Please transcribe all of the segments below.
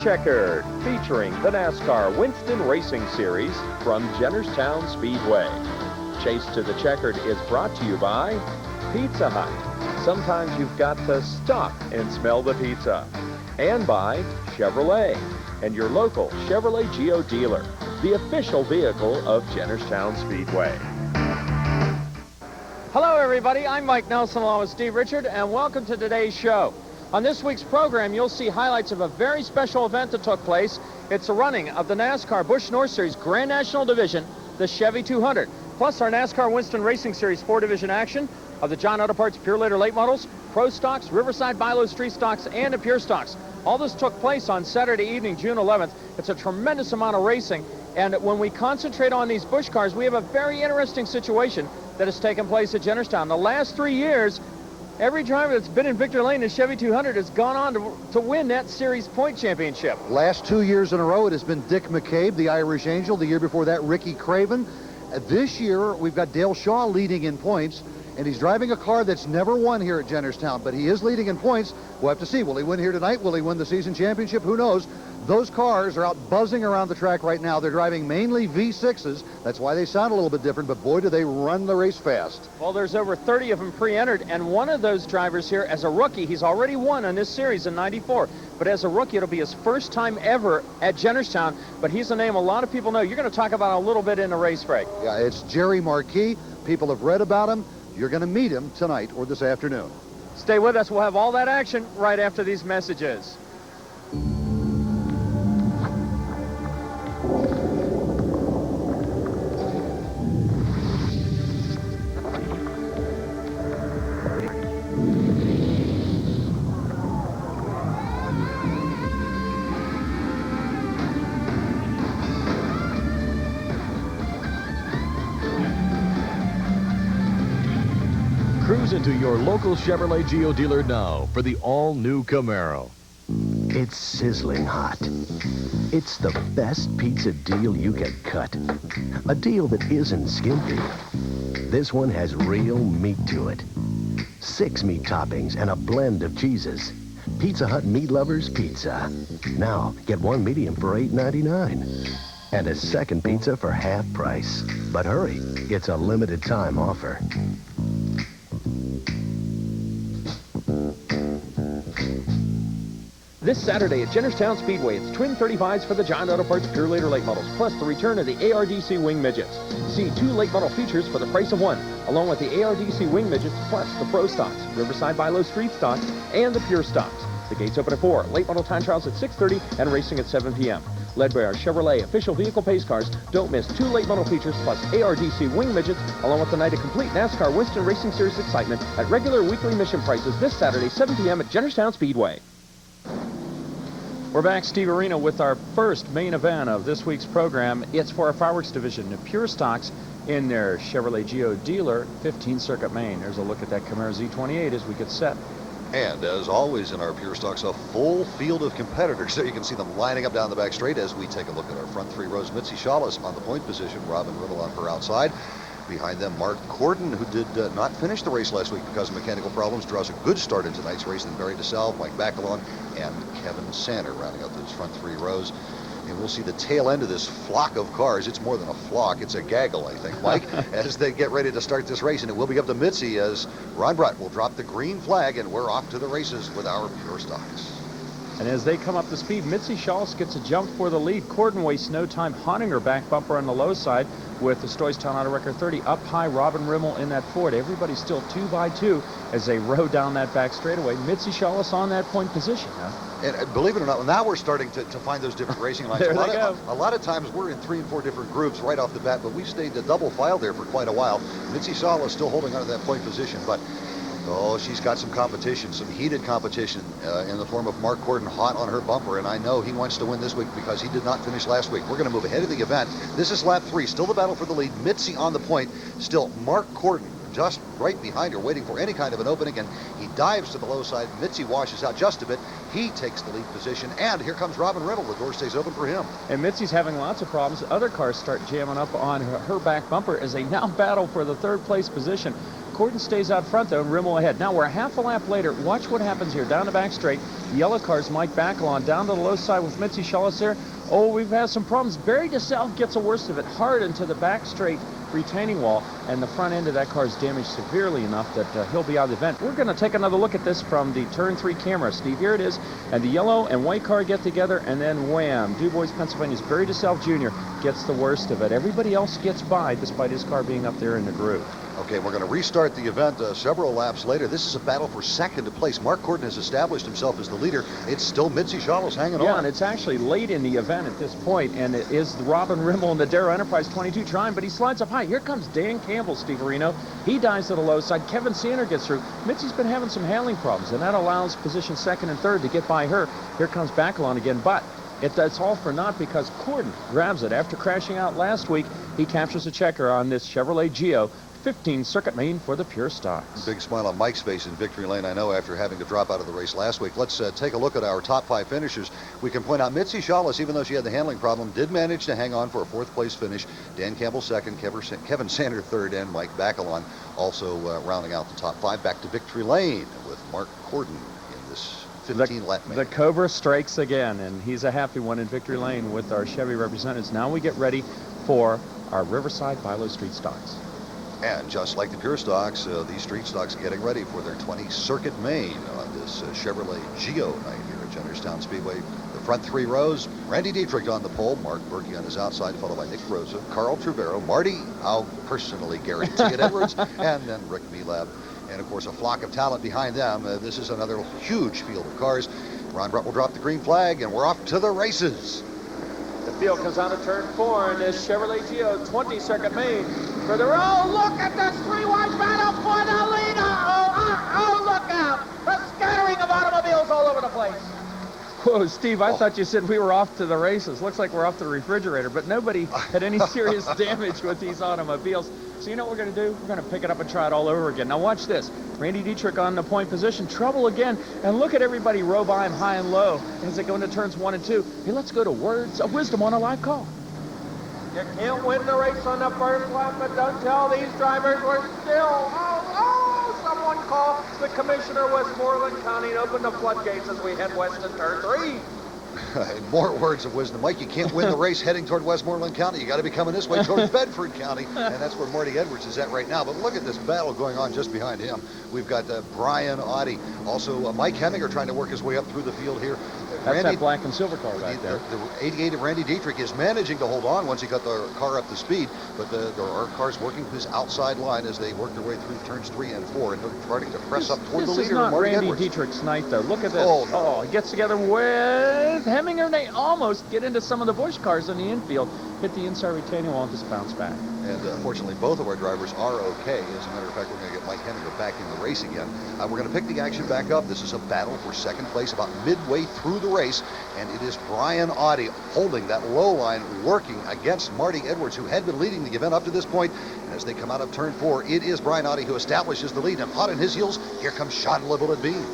Checkered, featuring the NASCAR Winston Racing Series from Jennerstown Speedway. Chase to the Checkered is brought to you by Pizza Hut. Sometimes you've got to stop and smell the pizza. And by Chevrolet and your local Chevrolet Geo dealer, the official vehicle of Jennerstown Speedway. Hello everybody, I'm Mike Nelson along with Steve Richard, and welcome to today's show. On this week's program, you'll see highlights of a very special event that took place. It's the running of the NASCAR Busch North Series Grand National Division, the Chevy 200, plus our NASCAR Winston Racing Series 4-division action of the John Auto Parts Pure Later Late Models, Pro Stocks, Riverside Bilo Street Stocks, and the Pure Stocks. All this took place on Saturday evening, June 11th. It's a tremendous amount of racing, and when we concentrate on these Busch cars, we have a very interesting situation that has taken place at Jennerstown. The last 3 years, every driver that's been in Victory Lane in the Chevy 200 has gone on to win that series point championship. Last 2 years in a row, it has been Dick McCabe, the Irish Angel. The year before that, Ricky Craven. This year, we've got Dale Shaw leading in points, and he's driving a car that's never won here at Jennerstown, but he is leading in points. We'll have to see. Will he win here tonight? Will he win the season championship? Who knows? Those cars are out buzzing around the track right now. They're driving mainly V6s. That's why they sound a little bit different, but boy, do they run the race fast. Well, there's over 30 of them pre-entered, and one of those drivers here, as a rookie, he's already won on this series in '94. But as a rookie, it'll be his first time ever at Jennerstown, but he's a name a lot of people know. You're going to talk about him a little bit in the race break. Yeah, it's Jerry Marquis. People have read about him. You're going to meet him tonight or this afternoon. Stay with us. We'll have all that action right after these messages. Cruise into your local Chevrolet Geo dealer now for the all-new Camaro. It's sizzling hot. It's the best pizza deal you can cut. A deal that isn't skimpy. This one has real meat to it. 6 meat toppings and a blend of cheeses. Pizza Hut Meat Lovers Pizza. Now, get one medium for $8.99. And a second pizza for half price. But hurry, it's a limited time offer. This Saturday at Jennerstown Speedway, it's twin 35s for the John Auto Parts Pure Later Late Models, plus the return of the ARDC Wing Midgets. See 2 late model features for the price of 1, along with the ARDC Wing Midgets, plus the Pro Stocks, Riverside Bilo Street Stocks, and the Pure Stocks. The gates open at 4, late model time trials at 6:30, and racing at 7 p.m. Led by our Chevrolet official vehicle pace cars, don't miss 2 late model features plus ARDC Wing Midgets, along with the night of complete NASCAR Winston Racing Series excitement at regular weekly mission prices this Saturday, 7 p.m. at Jennerstown Speedway. We're back, Steve Arena, with our first main event of this week's program. It's for our fireworks division, the Pure Stocks in their Chevrolet Geo dealer, 15 Circuit Main. There's a look at that Camaro Z28 as we get set. And as always in our Pure Stocks, a full field of competitors. So you can see them lining up down the back straight as we take a look at our front 3 rows. Mitzi Shawless on the point position, Robin Riddle on her outside. Behind them, Mark Corden, who did not finish the race last week because of mechanical problems, draws a good start in tonight's race. Then Barry DeSalve, Mike Bacalon, and Kevin Sander rounding out those front 3 rows. And we'll see the tail end of this flock of cars. It's more than a flock. It's a gaggle, I think, Mike, as they get ready to start this race. And it will be up to Mitzi as Ron Brutt will drop the green flag, and we're off to the races with our Pure Stocks. And as they come up to speed, Mitzi Shawless gets a jump for the lead. Corden wastes no time haunting her back bumper on the low side with the Stoystown Auto Record 30 up high. Robin Rimmel in that Ford. Everybody's still 2 by 2 as they row down that back straightaway. Mitzi Shawless on that point position. And believe it or not, now we're starting to find those different racing lines. There a lot of times we're in 3 and 4 different groups right off the bat, but we've stayed a double file there for quite a while. Mitzi Shawless still holding on to that point position, but oh, she's got some competition, some heated competition in the form of Mark Corden hot on her bumper, and I know he wants to win this week because he did not finish last week. We're going to move ahead of the event. This is lap 3, still the battle for the lead. Mitzi on the point, still Mark Corden just right behind her, waiting for any kind of an opening, and he dives to the low side. Mitzi washes out just a bit. He takes the lead position, and here comes Robin Riddle. The door stays open for him. And Mitzi's having lots of problems. Other cars start jamming up on her back bumper as they now battle for the 3rd place position. Corden stays out front, though, and Rimmel ahead. Now we're a half a lap later. Watch what happens here. Down the back straight, the yellow car's Mike Bacalon. Down to the low side with Mitzi Shalas there. Oh, we've had some problems. Barry DeSalve gets the worst of it, hard into the back straight retaining wall, and the front end of that car is damaged severely enough that he'll be out of the event. We're going to take another look at this from the turn 3 camera. Steve, here it is, and the yellow and white car get together, and then wham, Du Bois, Pennsylvania's Barry DeSalve Jr. gets the worst of it. Everybody else gets by despite his car being up there in the groove. Okay, we're going to restart the event several laps later. This is a battle for second place. Mark Corden has established himself as the leader. It's still Mitzi Shalas hanging on. Yeah, and it's actually late in the event at this point, and it is Robin Rimmel and the Darrow Enterprise 22 trying, but he slides up high. Here comes Dan Campbell, Steve Areno. He dives to the low side. Kevin Sander gets through. Mitzi's been having some handling problems, and that allows position second and third to get by her. Here comes Bacalon again, but it's all for naught because Corden grabs it. After crashing out last week, he captures a checker on this Chevrolet Geo 15 circuit main for the pure stocks. Big smile on Mike's face in victory lane, I know, after having to drop out of the race last week. Let's take a look at our top 5 finishers. We can point out Mitzi Shalas, even though she had the handling problem, did manage to hang on for a 4th place finish. Dan Campbell second, Kevin Sander third, and Mike Bacalon also rounding out the top 5. Back to victory lane with Mark Corden in this 15-lap main. The Cobra strikes again, and he's a happy one in victory lane with our Chevy representatives. Now we get ready for our Riverside Bilo Street Stocks. And just like the pure stocks, these street stocks getting ready for their 20 circuit main on this Chevrolet Geo night here at Jennerstown Speedway. The front 3 rows, Randy Dietrich on the pole, Mark Berkey on his outside, followed by Nick Rosa, Carl Trevero, Marty, I'll personally guarantee it, Edwards, and then Rick Melab. And of course a flock of talent behind them. This is another huge field of cars. Ron Brutt will drop the green flag, and we're off to the races. The field comes out of turn 4 in this Chevrolet Geo 20 circuit main. For the row, look at this 3-wide battle for the leader. Oh, look out. A scattering of automobiles all over the place. Whoa, Steve, I thought you said we were off to the races. Looks like we're off to the refrigerator, but nobody had any serious damage with these automobiles. So you know what we're going to do? We're going to pick it up and try it all over again. Now watch this. Randy Dietrich on the point position. Trouble again. And look at everybody row by him high and low as they go into turns 1 and 2. Hey, let's go to words of wisdom on a live call. You can't win the race on the first lap, but don't tell these drivers we're still. Someone call the Commissioner of Westmoreland County and open the floodgates as we head west to turn 3. More words of wisdom. Mike, you can't win the race heading toward Westmoreland County. You got to be coming this way toward Bedford County, and that's where Marty Edwards is at right now. But look at this battle going on just behind him. We've got Brian Audi. Also, Mike Heminger trying to work his way up through the field here. That's that black and silver car right there. The 88 of Randy Dietrich is managing to hold on once he got the car up to speed, but there are cars working his outside line as they work their way through turns 3 and 4 and starting to press up toward the leader, This is not Marty Randy Edwards. Dietrich's night, though. Look at this. Oh, no. He gets together with Heminger, and they almost get into some of the Busch cars in the infield. Hit the inside retaining wall and just bounce back. And fortunately, both of our drivers are okay. As a matter of fact, we're going to get Mike Heminger back in the race again. We're going to pick the action back up. This is a battle for second place about midway through the race, and it is Brian Audi holding that low line, working against Marty Edwards, who had been leading the event up to this point. And as they come out of turn 4, it is Brian Audi who establishes the lead, and hot on his heels, here comes Sean LeBullet Bean.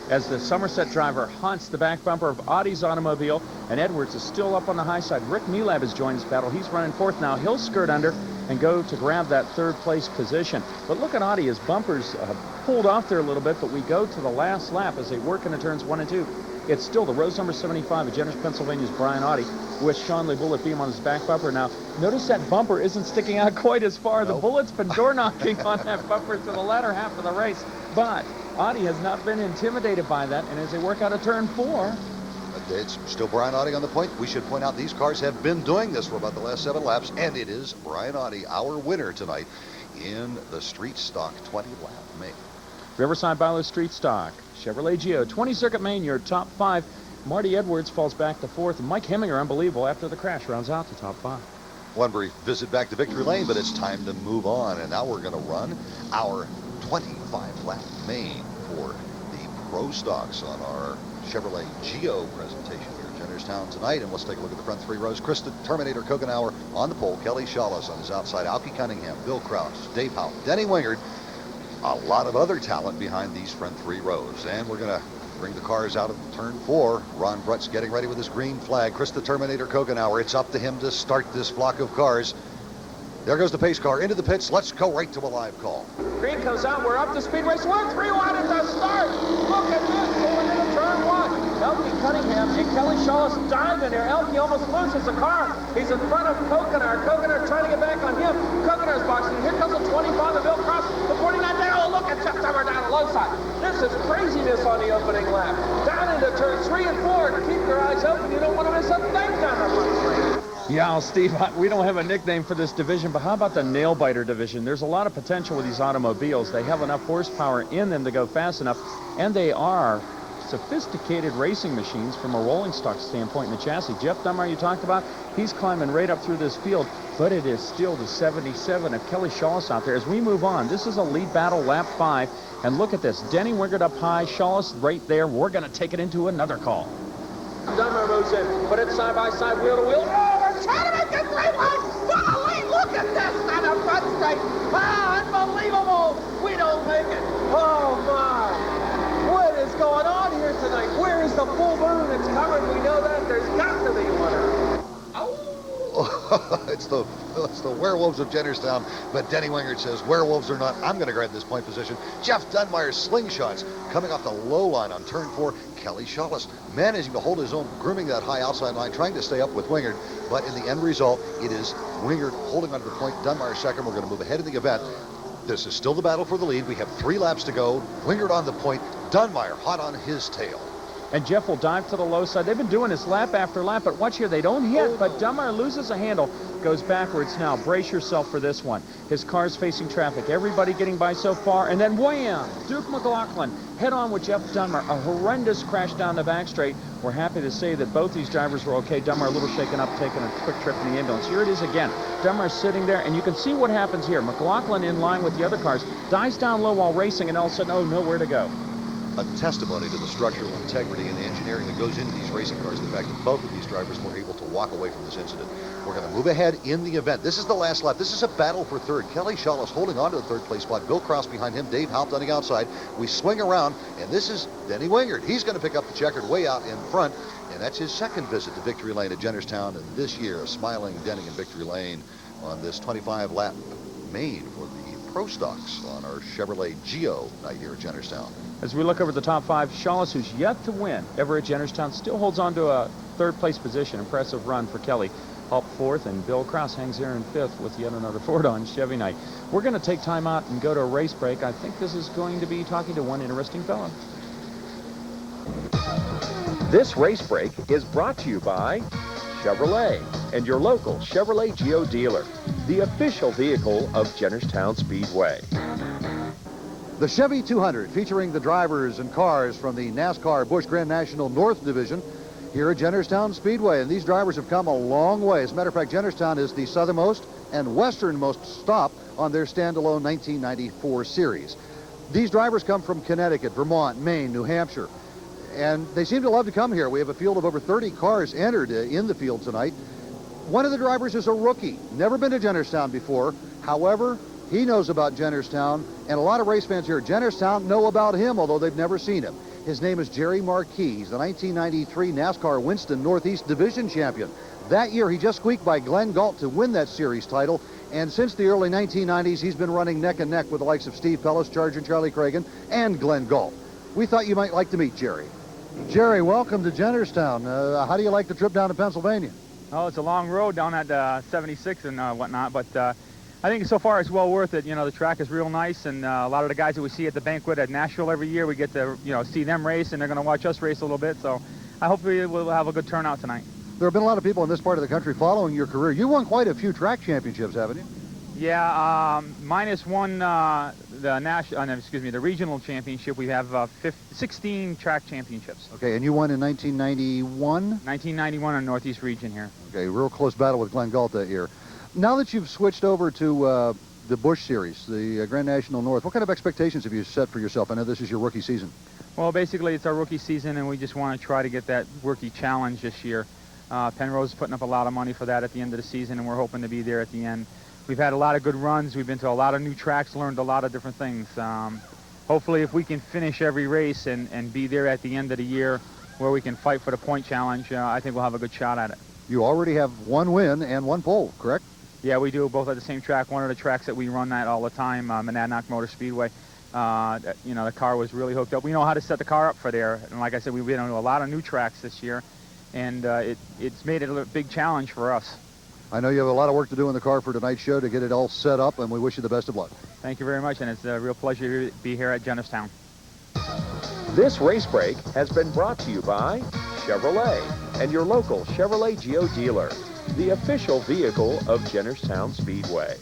As the Somerset driver hunts the back bumper of Audi's automobile, and Edwards is still up on the high side. Rick Melab has joined this battle. He's running 4th now. He'll skirt under and go to grab that 3rd place position. But look at Audi. His bumpers pulled off there a little bit, but we go to the last lap as they work into turns 1 and 2. It's still the Rose number 75 of Jennerstown, Pennsylvania's Brian Audi with Sean LeBullet Beam on his back bumper. Now, notice that bumper isn't sticking out quite as far. The bullet's been door knocking on that bumper to the latter half of the race, but Audi has not been intimidated by that, and as they work out of turn 4, it's still Brian Audi on the point. We should point out these cars have been doing this for about the last 7 laps, and it is Brian Audi, our winner tonight in the Street Stock 20-lap main. Riverside Bilo Street Stock, Chevrolet Geo, 20 circuit main, your top 5. Marty Edwards falls back to 4th, and Mike Heminger, unbelievable, after the crash, rounds out the top 5. One brief visit back to victory lane, but it's time to move on, and now we're going to run our 25-lap main for the Pro Stocks on our Chevrolet Geo presentation here at Jennerstown tonight. And let's take a look at the front 3 rows. Chris the Terminator Kogenauer on the pole. Kelly Shalas on his outside. Alki Cunningham, Bill Kraus, Dave Howe, Denny Wingard. A lot of other talent behind these front 3 rows. And we're going to bring the cars out of turn 4. Ron Brutt's getting ready with his green flag. Chris the Terminator Kogenauer. It's up to him to start this flock of cars. There goes the pace car into the pits. Let's go right to a live call. Green comes out. We're up to Speedway. So we're 3 wide at the start. Look at this. Going into turn 1. Elkie Cunningham and Kelly Shawless dive in here. Elkie almost loses the car. He's in front of Coconut. Coconut trying to get back on him. Coconut's boxing. Here comes the 25 of Bill Cross. The 49 there. Oh, look at Jeff Dummer down the low side. This is craziness on the opening lap. Down into turns 3 and 4. Keep your eyes open. You don't want to miss a thing down the front straight. Yeah, Steve, we don't have a nickname for this division, but how about the nail-biter division? There's a lot of potential with these automobiles. They have enough horsepower in them to go fast enough, and they are sophisticated racing machines from a rolling stock standpoint in the chassis. Jeff Dummer, you talked about, he's climbing right up through this field, but it is still the 77 of Kelly Shawless out there. As we move on, this is a lead battle, lap 5, and look at this. Denny Wingert up high, Shawless right there. We're going to take it into another call. Dummer moves in, put it side by side, wheel to wheel. Oh, we're trying to make it 3 wide. Golly, look at this on the front straight. Ah, unbelievable. We don't make it. Oh, my. What is going on here tonight? Where is the full moon? It's covered. We know that. There's got to be one. It's the werewolves of Jennerstown, but Denny Wingert says, werewolves or not, I'm going to grab this point position. Jeff Dunmire's slingshots coming off the low line on turn 4. Kelly Shawless managing to hold his own, grooming that high outside line, trying to stay up with Wingert, but in the end result, it is Wingert holding onto the point. Dunmire second. We're going to move ahead in the event. This is still the battle for the lead. We have 3 laps to go. Wingert on the point. Dunmire hot on his tail. And Jeff will dive to the low side. They've been doing this lap after lap, but watch here, they don't hit, but Dunmire loses a handle, goes backwards now. Brace yourself for this one. His car's facing traffic. Everybody getting by so far, and then wham! Duke McLaughlin head on with Jeff Dunmire. A horrendous crash down the back straight. We're happy to say that both these drivers were okay. Dunmire a little shaken up, taking a quick trip in the ambulance. Here it is again. Dunmire sitting there, and you can see what happens here. McLaughlin in line with the other cars, dives down low while racing, and all of a sudden, oh, nowhere to go. A testimony to the structural integrity and the engineering that goes into these racing cars. The fact that both of these drivers were able to walk away from this incident. We're going to move ahead in the event. This is the last lap. This is a battle for third. Kelly Shawless holding on to the third place spot. Bill Cross behind him. Dave Haupt on the outside. We swing around, and this is Denny Wingert. He's going to pick up the checkered way out in front, and that's his second visit to Victory Lane at Jennerstown. And this year, smiling Denny in Victory Lane on this 25-lap main for the Pro Stocks on our Chevrolet Geo night here at Jennerstown. As we look over the top 5, Shawless, who's yet to win ever at Jennerstown, still holds on to a third-place position. Impressive run for Kelly. Up 4th, and Bill Cross hangs there in 5th with yet another Ford on Chevy night. We're going to take time out and go to a race break. I think this is going to be talking to one interesting fellow. This race break is brought to you by Chevrolet and your local Chevrolet Geo dealer, the official vehicle of Jennerstown Speedway. The Chevy 200, featuring the drivers and cars from the NASCAR Busch Grand National North Division here at Jennerstown Speedway. And these drivers have come a long way. As a matter of fact, Jennerstown is the southernmost and westernmost stop on their standalone 1994 series. These drivers come from Connecticut, Vermont, Maine, New Hampshire, and they seem to love to come here. We have a field of over 30 cars entered in the field tonight. One of the drivers is a rookie, never been to Jennerstown before. However, he knows about Jennerstown, and a lot of race fans here at Jennerstown know about him, although they've never seen him. His name is Jerry Marquis. He's the 1993 NASCAR Winston Northeast Division champion. That year, he just squeaked by Glenn Galt to win that series title, and since the early 1990s, he's been running neck and neck with the likes of Steve Pellis, Charger Charlie Cragen, and Glenn Galt. We thought you might like to meet Jerry. Jerry, welcome to Jennerstown. How do you like the trip down to Pennsylvania? Oh, it's a long road down at 76 and whatnot, but I think so far it's well worth it. You know, the track is real nice, and a lot of the guys that we see at the banquet at Nashville every year, we get to, see them race, and they're going to watch us race a little bit, so I hope we will have a good turnout tonight. There have been a lot of people in this part of the country following your career. You won quite a few track championships, haven't you? Yeah, minus one, the regional championship. We have 16 track championships. Okay, and you won in 1991? 1991 in Northeast region here. Okay, real close battle with Glenn Galt that year. Now that you've switched over to the Busch Series, the Grand National North, what kind of expectations have you set for yourself? I know this is your rookie season. Well, basically it's our rookie season, and we just want to try to get that rookie challenge this year. Penrose is putting up a lot of money for that at the end of the season, and we're hoping to be there at the end. We've had a lot of good runs. We've been to a lot of new tracks, learned a lot of different things. Hopefully, if we can finish every race and be there at the end of the year where we can fight for the point challenge, I think we'll have a good shot at it. You already have one win and one pole, correct? Yeah, we do both at the same track. One of the tracks that we run at all the time, Monadnock Motor Speedway. You know, the car was really hooked up. We know how to set the car up for there. And like I said, we've been on a lot of new tracks this year, and it's made it a big challenge for us. I know you have a lot of work to do in the car for tonight's show to get it all set up, and we wish you the best of luck. Thank you very much, and it's a real pleasure to be here at Jennerstown. This race break has been brought to you by Chevrolet and your local Chevrolet Geo dealer, the official vehicle of Jennerstown Speedway.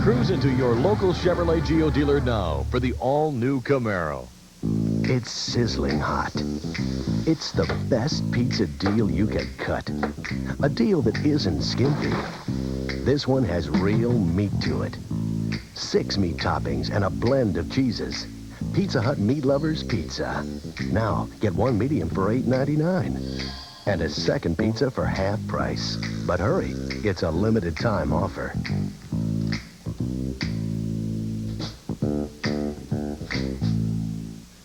Cruise into your local Chevrolet Geo dealer now for the all-new Camaro. It's sizzling hot. It's the best pizza deal you can cut. A deal that isn't skimpy. This one has real meat to it. 6 meat toppings and a blend of cheeses. Pizza Hut Meat Lovers Pizza. Now, get 1 medium for $8.99. And a second pizza for half price. But hurry, it's a limited time offer.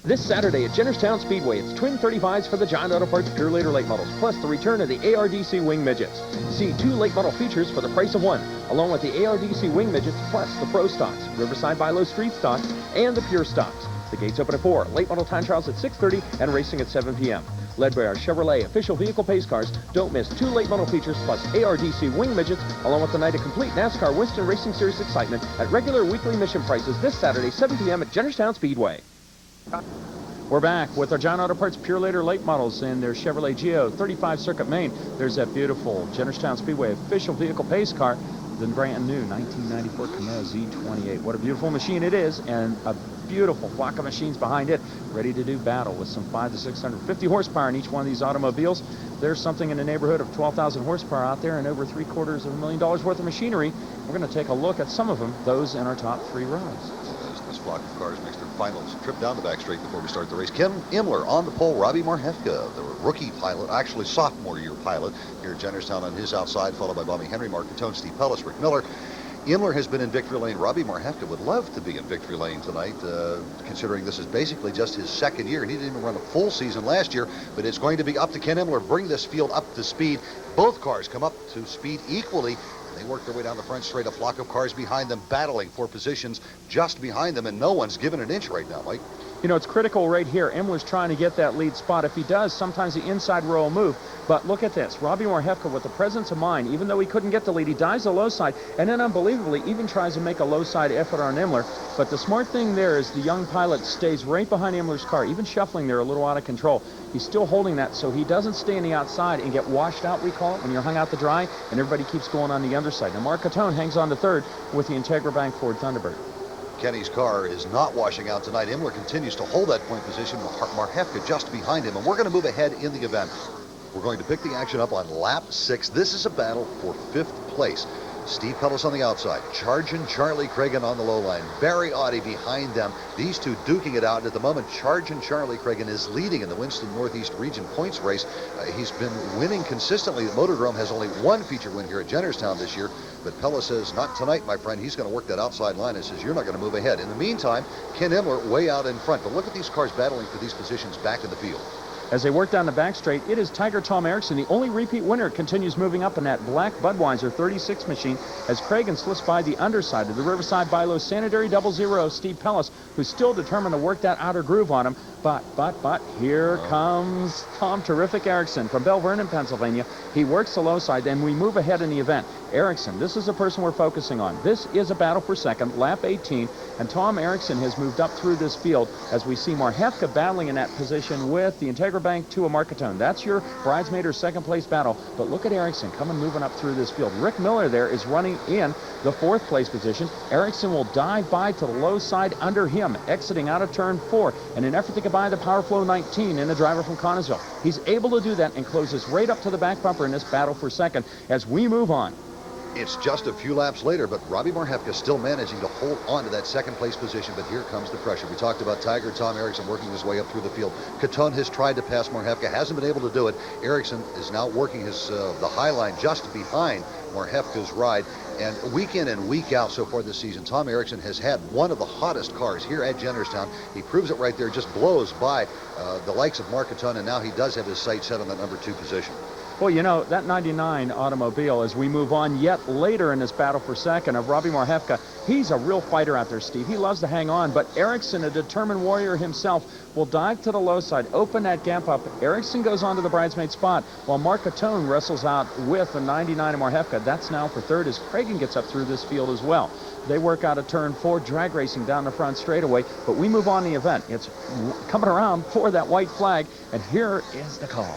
This Saturday at Jennerstown Speedway, it's twin 35s for the John Auto Parts Pure Later Late Models, plus the return of the ARDC Wing Midgets. See 2 late model features for the price of 1, along with the ARDC Wing Midgets, plus the Pro Stocks, Riverside By-Low Street Stocks, and the Pure Stocks. The gates open at 4, late model time trials at 6:30, and racing at 7 p.m. Led by our Chevrolet official vehicle pace cars, don't miss 2 late model features plus ARDC Wing Midgets, along with the night of complete NASCAR Winston Racing Series excitement at regular weekly mission prices this Saturday, 7 p.m. at Jennerstown Speedway. We're back with our John Auto Parts Pure Later late models in their Chevrolet Geo 35 Circuit Main. There's that beautiful Jennerstown Speedway official vehicle pace car, the brand new 1994 Camaro Z28. What a beautiful machine it is, and a beautiful flock of machines behind it, ready to do battle with some 500 to 650 horsepower in each one of these automobiles. There's something in the neighborhood of 12,000 horsepower out there and over $750,000 worth of machinery. We're going to take a look at some of them, those in our top 3 rows. This flock of cars makes their final trip down the back straight before we start the race. Ken Imler on the pole. Robbie Marhefka, the rookie pilot, actually sophomore year pilot here at Jennerstown on his outside, followed by Bobby Henry, Mark Catone, Steve Pellis, Rick Miller. Imler has been in victory lane. Robbie Marhefka would love to be in victory lane tonight, considering this is basically just his second year. He didn't even run a full season last year, but it's going to be up to Ken Imler. Bring this field up to speed. Both cars come up to speed equally. They work their way down the front straight, a flock of cars behind them battling for positions just behind them, and no one's given an inch right now, Mike. You know, it's critical right here. Imler's trying to get that lead spot. If he does, sometimes the inside row will move. But look at this. Robbie Marhefka with the presence of mind, even though he couldn't get the lead, he dives the low side, and then unbelievably even tries to make a low side effort on Imler. But the smart thing there is the young pilot stays right behind Imler's car, even shuffling there a little out of control. He's still holding that so he doesn't stay on the outside and get washed out, we call it, when you're hung out to dry, and everybody keeps going on the underside. Now, Mark Catone hangs on to third with the Integra Bank Ford Thunderbird. Kenny's car is not washing out tonight. Imler continues to hold that point position with Marhefka just behind him, and we're going to move ahead in the event. We're going to pick the action up on lap 6. This is a battle for 5th place. Steve Pellis on the outside, charging Charlie Cragen on the low line. Barry Audi behind them. These two duking it out. And at the moment, charging Charlie Cragen is leading in the Winston Northeast Region points race. He's been winning consistently. The Motordrome has only 1 feature win here at Jennerstown this year. But Pellis says, not tonight, my friend. He's going to work that outside line and says, you're not going to move ahead. In the meantime, Ken Imler way out in front. But look at these cars battling for these positions back in the field. As they work down the back straight, it is Tiger Tom Erickson, the only repeat winner, continues moving up in that black Budweiser 36 machine as Cragen slips by the underside of the Riverside By-Low Sanitary 00 Steve Pellis, who's still determined to work that outer groove on him. But here comes Tom Terrific Erickson from Bell Vernon, Pennsylvania. He works the low side, and we move ahead in the event. Erickson, this is the person we're focusing on. This is a battle for second, lap 18, and Tom Erickson has moved up through this field as we see Marhefka battling in that position with the Integra Bank to a Marcatone. That's your bridesmaid or second place battle. But look at Erickson coming, moving up through this field. Rick Miller there is running in the 4th place position. Erickson will dive by to the low side under him, exiting out of turn 4 in an effort to get by the Power Flow 19 in the driver from Connersville. He's able to do that and closes right up to the back bumper in this battle for second as we move on. It's just a few laps later, but Robbie Marhefka still managing to hold on to that second place position, but here comes the pressure. We talked about Tiger Tom Erickson working his way up through the field. Catone has tried to pass Marhefka, hasn't been able to do it. Erickson is now working the high line just behind Marhefka's ride. And week in and week out so far this season, Tom Erickson has had one of the hottest cars here at Jennerstown. He proves it right there, just blows by the likes of Mark Catone, and now he does have his sights set on that number 2 position. Well, you know, that 99 automobile, as we move on yet later in this battle for second of Robbie Marhefka, he's a real fighter out there, Steve. He loves to hang on, but Erickson, a determined warrior himself, will dive to the low side, open that gap up. Erickson goes on to the bridesmaid spot, while Mark Catone wrestles out with the 99 of Marhefka. That's now for third as Cragen gets up through this field as well. They work out of turn 4, drag racing down the front straightaway, but we move on the event. It's coming around for that white flag, and here is the call.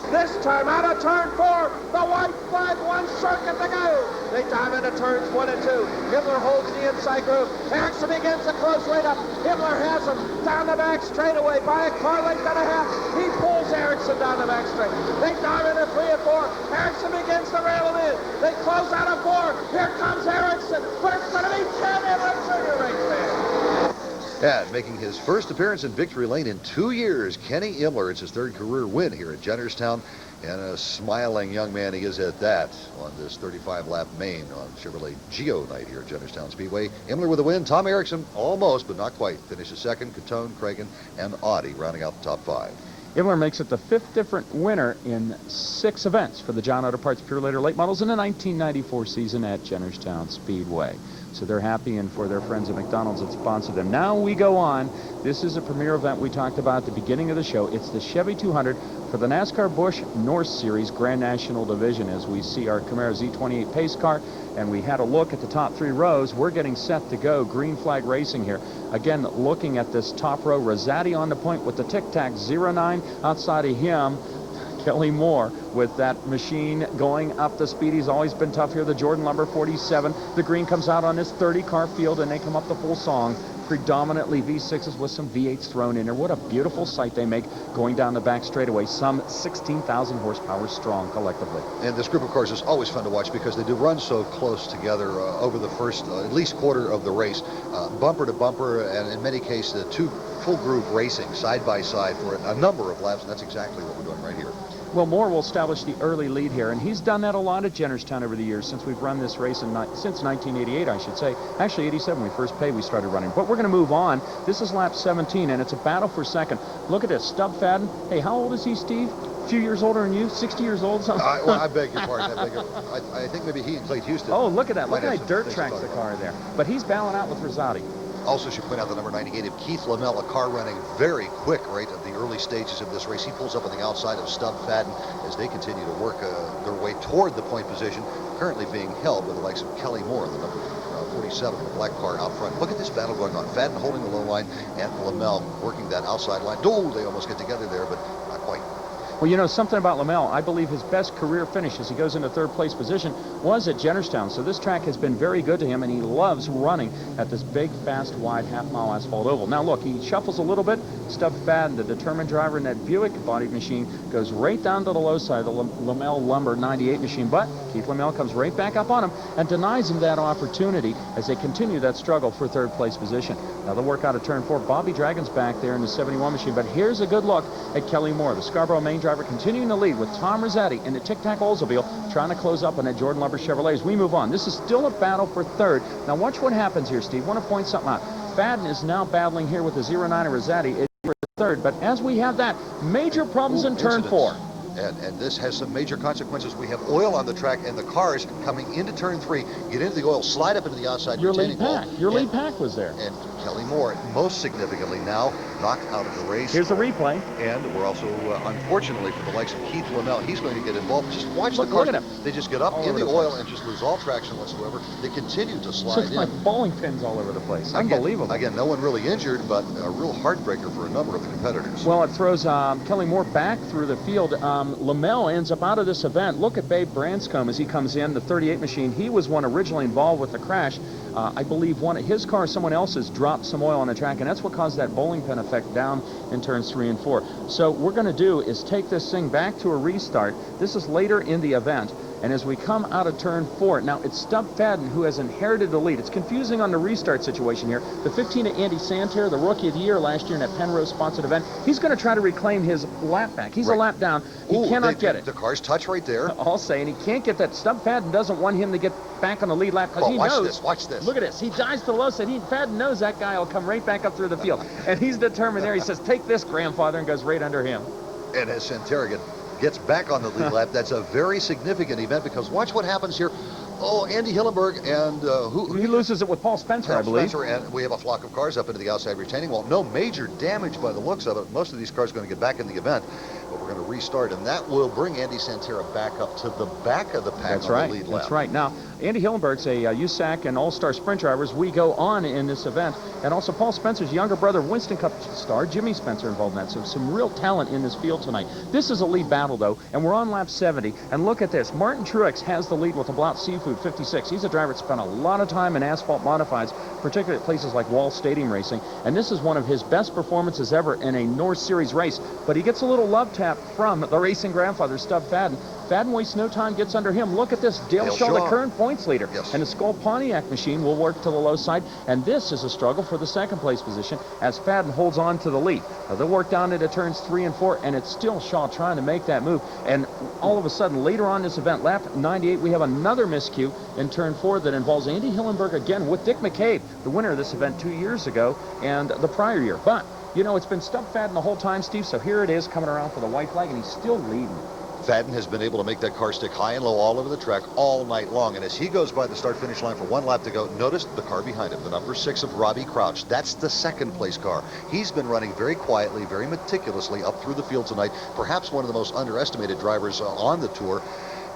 This time out of turn 4, the white flag, 1 circuit to go. They dive into turns 1 and 2. Himmler holds the inside groove. Erickson begins to close right up. Himmler has him down the back straightaway by a car length and a half. He pulls Erickson down the back straight. They dive into 3 and 4. Erickson begins to rail it in. They close out of 4. Here comes Erickson, but it's going to be Ken Himmler Jr. right there. And making his first appearance in victory lane in 2 years, Kenny Imler. It's his 3rd career win here at Jennerstown, and a smiling young man he is at that on this 35-lap main on Chevrolet Geo night here at Jennerstown Speedway. Imler with a win. Tom Erickson almost, but not quite, finishes second. Catone, Cragen, and Audi rounding out the top 5. Imler makes it the 5th different winner in 6 events for the John Auto Parts Pure Later Late Models in the 1994 season at Jennerstown Speedway. So they're happy, and for their friends at McDonald's that sponsored them. Now we go on. This is a premier event we talked about at the beginning of the show. It's the Chevy 200 for the NASCAR Busch North Series Grand National Division, as we see our Camaro Z28 pace car, and we had a look at the top 3 rows. We're getting set to go. Green flag racing here. Again, looking at this top row, Rosati on the point with the tic-tac 09 outside of him. Kelly Moore with that machine going up the speed. He's always been tough here. The Jordan Lumber 47. The green comes out on this 30-car field, and they come up the full song. Predominantly V6s with some V8s thrown in there. What a beautiful sight they make going down the back straightaway. Some 16,000 horsepower strong collectively. And this group, of course, is always fun to watch because they do run so close together over the first at least quarter of the race. Bumper to bumper, and in many cases, 2 full group racing side by side for a number of laps, and that's exactly what we're doing right here. Well, Moore will establish the early lead here, and he's done that a lot at Jennerstown over the years since we've run this race since 1988, I should say. Actually, 87, we first paid, we started running. But we're going to move on. This is lap 17, and it's a battle for second. Look at this, Stub Fadden. Hey, how old is he, Steve? A few years older than you? 60 years old? Something? Well, I beg your pardon. I think maybe he and Clayton Houston. Oh, look at that. Look at how dirt tracks the car there. But he's battling out with Rosati. Also should point out the number 98 of Keith Lamell, a car running very quick right at the early stages of this race. He pulls up on the outside of Stub Fadden as they continue to work their way toward the point position, currently being held by the likes of Kelly Moore, the number 47, the black car out front. Look at this battle going on. Fadden holding the low line and Lamell working that outside line. Oh, they almost get together there, but not quite. Well, you know, something about Lamell, I believe his best career finish as he goes into 3rd place position was at Jennerstown. So this track has been very good to him, and he loves running at this big, fast, wide, half-mile asphalt oval. Now, look, he shuffles a little bit. Stub Fadden, the determined driver in that Buick-bodied machine, goes right down to the low side of the Lamell Lumber 98 machine. But Keith Lamell comes right back up on him and denies him that opportunity as they continue that struggle for 3rd place position. Now, they'll work out of turn 4. Bobby Dragon's back there in the 71 machine. But here's a good look at Kelly Moore, the Scarborough main driver, continuing to lead with Tom Rosati in the Tic-Tac Oldsmobile, trying to close up on that Jordan Lumber Chevrolet. As we move on, this is still a battle for 3rd. Now watch what happens here, Steve. I want to point something out. Fadden is now battling here with the 09 of Rosati. It's for 3rd, but as we have that, major problems in turn 4. And this has some major consequences. We have oil on the track, and the cars coming into turn 3 get into the oil, slide up into the outside retaining wall. Your lead pack was there. And Kelly Moore, most significantly now, knocked out of the race. Here's the replay. And we're also, unfortunately, for the likes of Keith Lamell, he's going to get involved. Just watch the cars. Look at him. They just get up in the oil and just lose all traction whatsoever. They continue to slide It's in. like bowling pins all over the place. Unbelievable. Again, no one really injured, but a real heartbreaker for a number of the competitors. Well, it throws Kelly Moore back through the field. Lamell ends up out of this event. Look at Babe Branscombe as he comes in, the 38 machine. He was one originally involved with the crash. I believe one of his cars, someone else's, dropped some oil on the track, and that's what caused that bowling pin effect down in turns 3 and 4. So what we're going to do is take this thing back to a restart. This is later in the event, And as we come out of turn 4, now it's Stub Fadden who has inherited the lead. It's confusing on the restart situation here. The 15 of Andy Santerre, the Rookie of the Year last year in that Penrose-sponsored event, he's going to try to reclaim his lap back. He's a lap down. He cannot get it. The cars touch right there. I'll say, and he can't get that. Stub Fadden doesn't want him to get back on the lead lap because he knows. Watch this. Look at this. He dives to the low side. Fadden knows that guy will come right back up through the field. And he's determined there. He says, take this, grandfather, and goes right under him. And as Santerre gets back on the lead lap, that's a very significant event because watch what happens here. Oh, Andy Hillenberg and he loses it with Paul Spencer, I believe. Spencer, and we have a flock of cars up into the outside retaining wall. No major damage by the looks of it. Most of these cars are going to get back in the event, but we're going to restart, and that will bring Andy Santerre back up to the back of the pack on the lead lap. That's right. Now, Andy Hillenberg's a USAC and All-Star Sprint drivers. We go on in this event, and also Paul Spencer's younger brother, Winston Cup star Jimmy Spencer, involved in that. So some real talent in this field tonight. This is a lead battle, though, and we're on lap 70. And look at this. Martin Truex has the lead with the Blount Seafood 56. He's a driver that spent a lot of time in asphalt modifieds, particularly at places like Wall Stadium Racing, and this is one of his best performances ever in a North Series race. But he gets a little love tap from the racing grandfather, Stub Fadden. Fadden wastes no time, gets under him. Look at this. Dale Shaw, the current points leader. Yes. And the Skull Pontiac machine will work to the low side. And this is a struggle for the second place position as Fadden holds on to the lead. Now, they'll work down into turns 3 and 4, and it's still Shaw trying to make that move. And all of a sudden, later on this event, lap 98, we have another miscue in turn 4 that involves Andy Hillenberg again with Dick McCabe, the winner of this event 2 years ago and the prior year. But, you know, it's been Stub Fadden the whole time, Steve, so here it is coming around for the white flag, and he's still leading. Fadden has been able to make that car stick high and low all over the track all night long. And as he goes by the start-finish line for 1 lap to go, notice the car behind him, the number 6 of Robbie Crouch. That's the second place car. He's been running very quietly, very meticulously up through the field tonight. Perhaps one of the most underestimated drivers on the tour.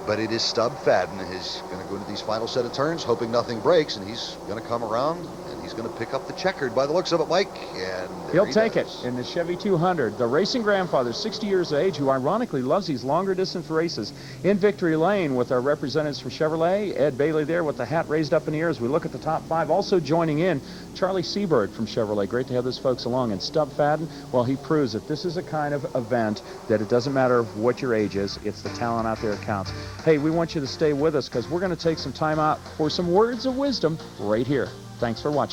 But it is Stub Fadden. He's going to go into these final set of turns, hoping nothing breaks, and he's going to come around, and he's going to pick up the checkered by the looks of it, Mike. And he'll take it in the Chevy 200. The racing grandfather, 60 years of age, who ironically loves these longer distance races. In victory lane with our representatives from Chevrolet, Ed Bailey there with the hat raised up in the air as we look at the top 5. Also joining in, Charlie Seabird from Chevrolet. Great to have those folks along. And Stub Fadden, well, he proves that this is a kind of event that it doesn't matter what your age is. It's the talent out there that counts. Hey, we want you to stay with us because we're going to take some time out for some words of wisdom right here. Thanks for watching.